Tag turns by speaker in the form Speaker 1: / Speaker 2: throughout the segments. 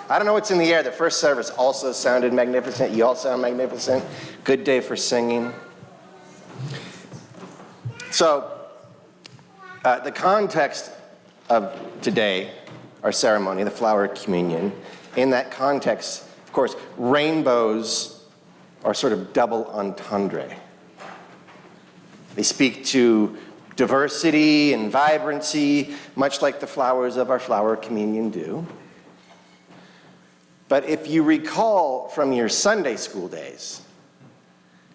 Speaker 1: I don't know what's in the air. The first service also sounded magnificent. You all sound magnificent. Good day for singing. So, the context of today, our ceremony, the flower communion, in that context, of course, rainbows are sort of double entendre. They speak to diversity and vibrancy, much like the flowers of our flower communion do. But if you recall from your Sunday school days,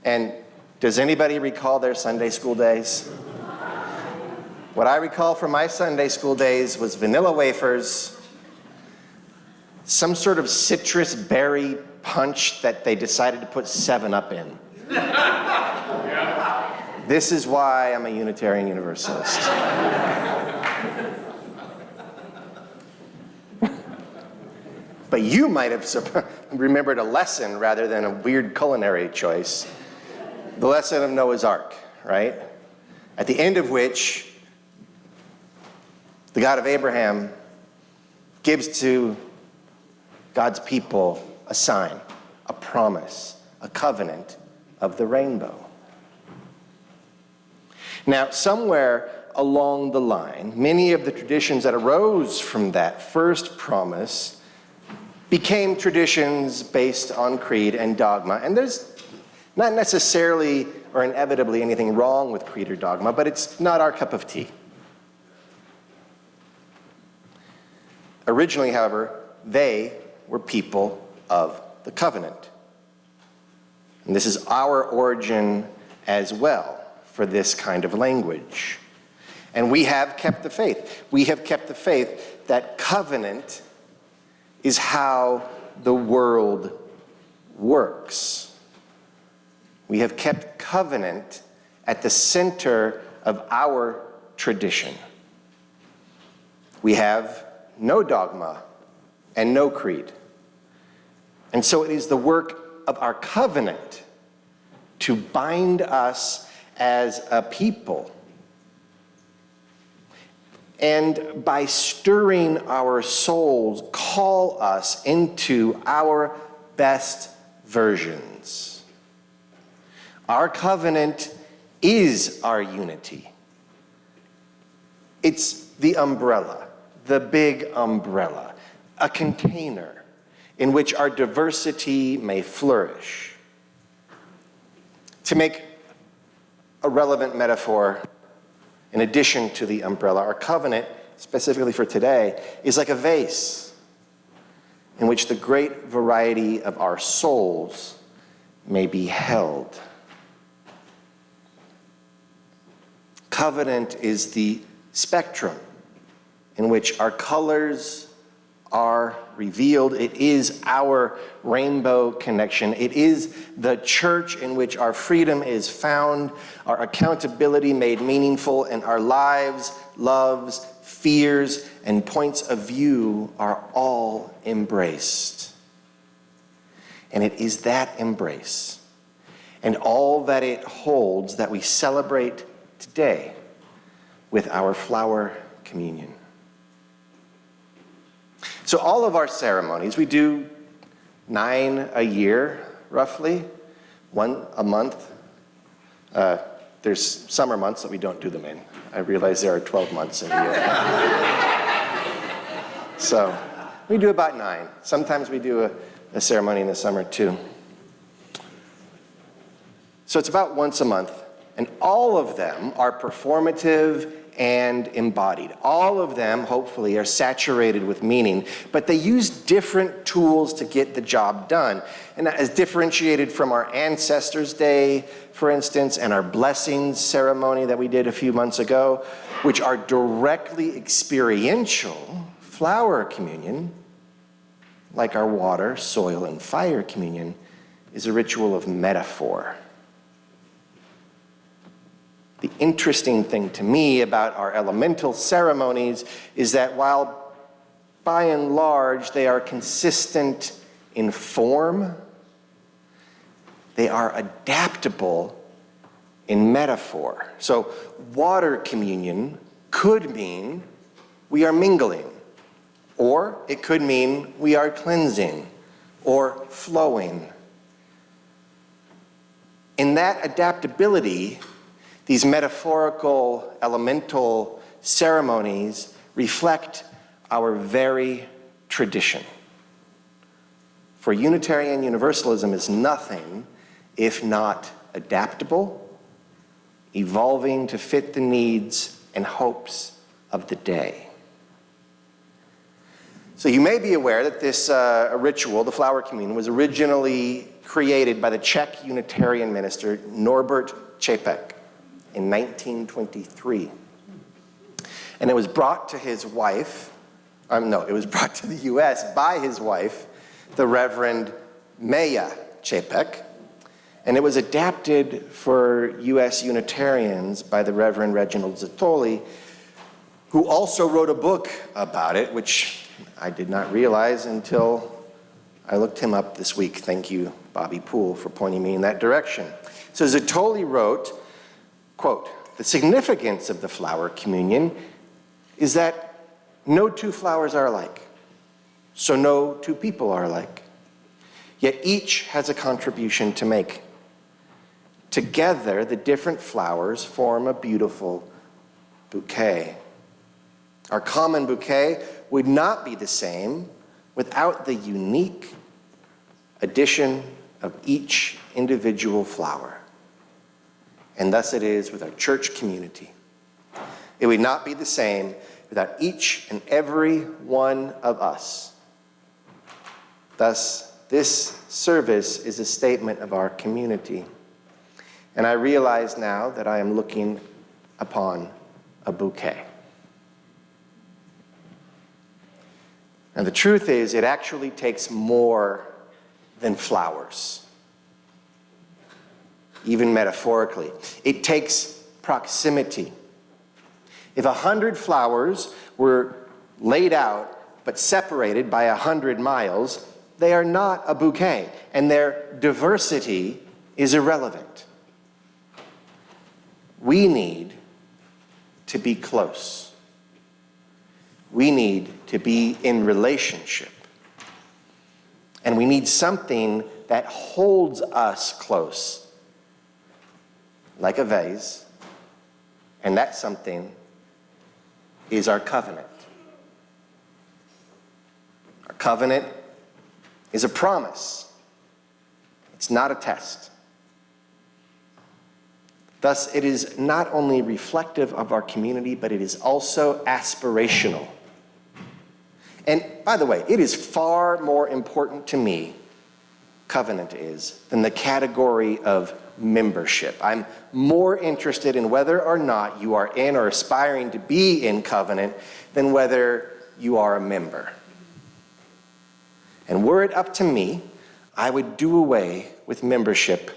Speaker 1: and does anybody recall their Sunday school days? What I recall from my Sunday school days was vanilla wafers, some sort of citrus berry punch that they decided to put 7-Up in. This is why I'm a Unitarian Universalist. But you might have remembered a lesson rather than a weird culinary choice. The lesson of Noah's Ark, right? At the end of which, the God of Abraham gives to God's people a sign, a promise, a covenant of the rainbow. Now, somewhere along the line, many of the traditions that arose from that first promise became traditions based on creed and dogma. And there's not necessarily or inevitably anything wrong with creed or dogma, but it's not our cup of tea. Originally, however, they were people of the covenant. And this is our origin as well for this kind of language. And we have kept the faith. We have kept the faith that covenant is how the world works. We have kept covenant at the center of our tradition. We have no dogma and no creed. And so it is the work of our covenant to bind us as a people. And by stirring our souls, call us into our best versions. Our covenant is our unity. It's the umbrella, the big umbrella, a container in which our diversity may flourish. To make a relevant metaphor, in addition to the umbrella, our covenant, specifically for today, is like a vase in which the great variety of our souls may be held. Covenant is the spectrum in which our colors are revealed. It is our rainbow connection. It is the church in which our freedom is found, our accountability made meaningful, and our lives, loves, fears, and points of view are all embraced. And it is that embrace and all that it holds that we celebrate today with our flower communion. So all of our ceremonies, we do 9 a year, roughly, 1 a month. There's summer months that we don't do them in. I realize there are 12 months in a year. So we do about 9. Sometimes we do a ceremony in the summer too. So it's about once a month, and all of them are performative and embodied. All of them, hopefully, are saturated with meaning, but they use different tools to get the job done. And as differentiated from our Ancestors' Day, for instance, and our blessings ceremony that we did a few months ago, which are directly experiential, flower communion, like our water, soil, and fire communion, is a ritual of metaphor. The interesting thing to me about our elemental ceremonies is that while by and large they are consistent in form, they are adaptable in metaphor. So water communion could mean we are mingling, Or it could mean we are cleansing or flowing. In that adaptability, these metaphorical, elemental ceremonies reflect our very tradition. For Unitarian Universalism is nothing if not adaptable, evolving to fit the needs and hopes of the day. So you may be aware that this ritual, the flower communion, was originally created by the Czech Unitarian minister Norbert Čapek in 1923. And it was brought to his wife, it was brought to the U.S. by his wife, the Reverend Čapek, and it was adapted for U.S. Unitarians by the Reverend Reginald Zatoli, who also wrote a book about it, which I did not realize until I looked him up this week. Thank you, Bobby Poole, for pointing me in that direction. So Zatoli wrote, quote, "The significance of the flower communion is that no two flowers are alike, so no two people are alike. Yet each has a contribution to make. Together, the different flowers form a beautiful bouquet. Our common bouquet would not be the same without the unique addition of each individual flower. And thus it is with our church community. It would not be the same without each and every one of us. Thus, this service is a statement of our community. And I realize now that I am looking upon a bouquet." And the truth is, it actually takes more than flowers, even metaphorically. It takes proximity. If 100 flowers were laid out but separated by 100 miles, they are not a bouquet, and their diversity is irrelevant. We need to be close. We need to be in relationship. And we need something that holds us close, like a vase, and that something is our covenant. Our covenant is a promise. It's not a test. Thus, it is not only reflective of our community, but it is also aspirational. And by the way, it is far more important to me, covenant is, than the category of membership. I'm more interested in whether or not you are in or aspiring to be in covenant than whether you are a member. And were it up to me, I would do away with membership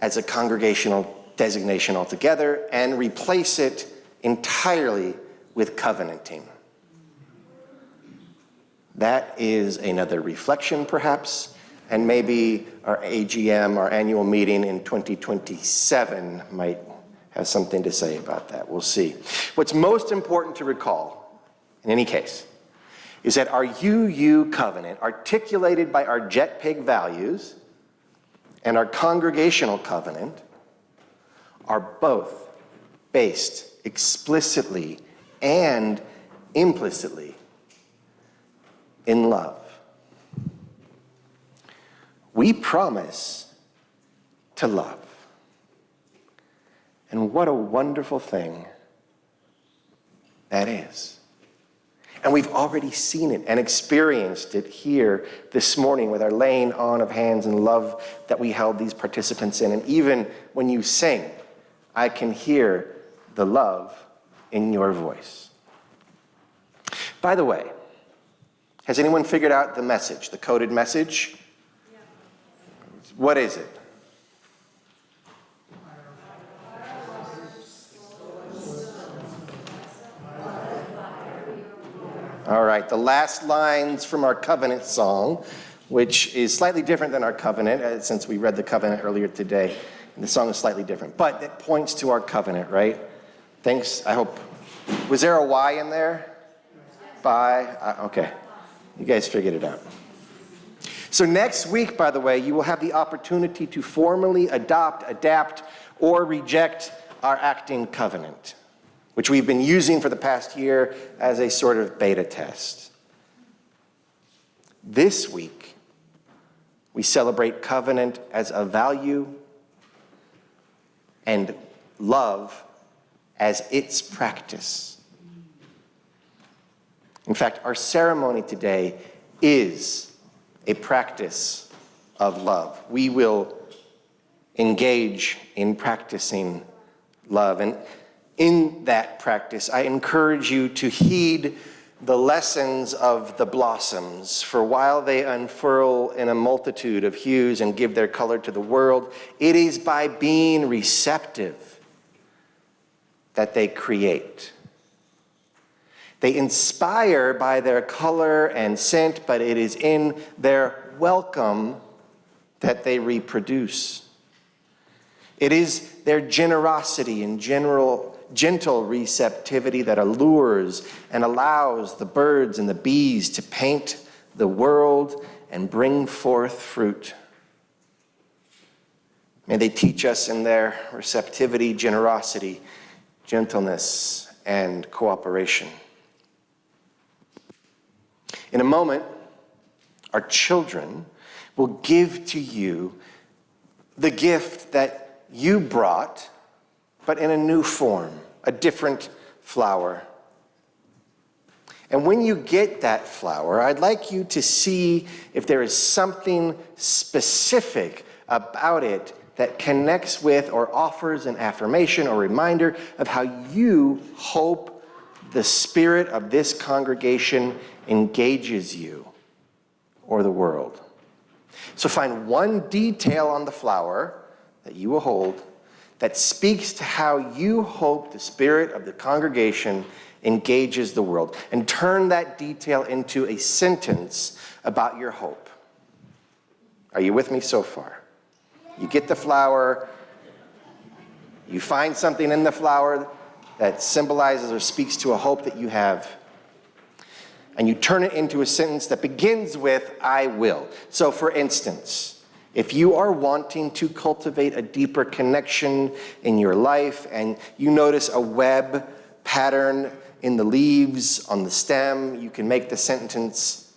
Speaker 1: as a congregational designation altogether and replace it entirely with covenanting. That is another reflection, perhaps, and maybe our AGM, our annual meeting in 2027, might have something to say about that. We'll see. What's most important to recall, in any case, is that our UU covenant, articulated by our JETPIG values, and our congregational covenant, are both based explicitly and implicitly in love. We promise to love. And what a wonderful thing that is. And we've already seen it and experienced it here this morning with our laying on of hands and love that we held these participants in. And even when you sing, I can hear the love in your voice. By the way, has anyone figured out the message, the coded message? Yeah. What is it? All right, the last lines from our covenant song, which is slightly different than our covenant, since we read the covenant earlier today. And the song is slightly different, but it points to our covenant, right? Thanks, I hope. Was there a Y in there? Okay, you guys figured it out. So next week, by the way, you will have the opportunity to formally adopt, adapt, or reject our acting covenant, which we've been using for the past year as a sort of beta test. This week, we celebrate covenant as a value and love as its practice. In fact, our ceremony today is a practice of love. We will engage in practicing love. And in that practice, I encourage you to heed the lessons of the blossoms, for while they unfurl in a multitude of hues and give their color to the world, it is by being receptive that they create. They inspire by their color and scent, but it is in their welcome that they reproduce. It is their generosity and gentle receptivity that allures and allows the birds and the bees to paint the world and bring forth fruit. May they teach us in their receptivity, generosity, gentleness, and cooperation. In a moment, our children will give to you the gift that you brought, but in a new form, a different flower. And when you get that flower, I'd like you to see if there is something specific about it that connects with or offers an affirmation or reminder of how you hope the spirit of this congregation engages you or the world. So find one detail on the flower that you will hold that speaks to how you hope the spirit of the congregation engages the world, and turn that detail into a sentence about your hope. Are you with me so far? You get the flower, you find something in the flower that symbolizes or speaks to a hope that you have, and you turn it into a sentence that begins with, I will. So for instance, if you are wanting to cultivate a deeper connection in your life and you notice a web pattern in the leaves on the stem, you can make the sentence,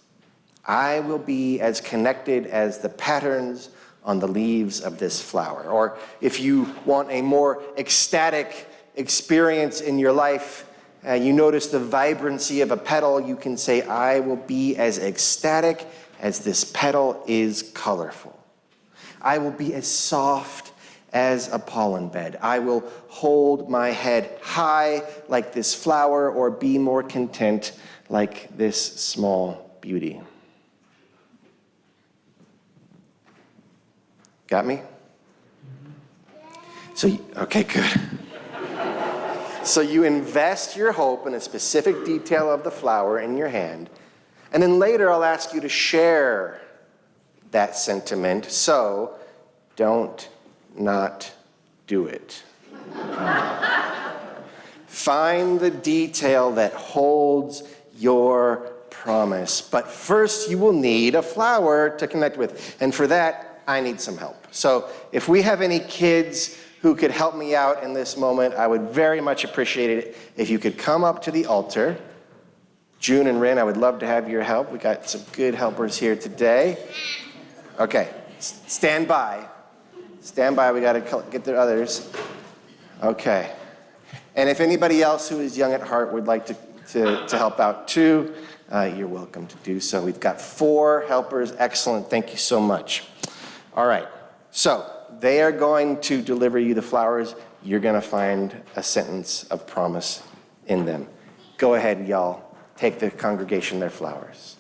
Speaker 1: I will be as connected as the patterns on the leaves of this flower. Or if you want a more ecstatic experience in your life, you notice the vibrancy of a petal, you can say, I will be as ecstatic as this petal is colorful. I will be as soft as a pollen bed. I will hold my head high like this flower, or be more content like this small beauty. Got me? Okay, good. So you invest your hope in a specific detail of the flower in your hand, and then later I'll ask you to share that sentiment, so don't not do it. Find the detail that holds your promise. But first you will need a flower to connect with. And for that, I need some help. So if we have any kids who could help me out in this moment, I would very much appreciate it if you could come up to the altar. June and Rin, I would love to have your help. We got some good helpers here today. Okay, stand by. Stand by, we gotta get the others. Okay. And if anybody else who is young at heart would like to help out too, you're welcome to do so. We've got 4 helpers, excellent, thank you so much. All right, so they are going to deliver you the flowers. You're gonna find a sentence of promise in them. Go ahead, y'all, take the congregation their flowers.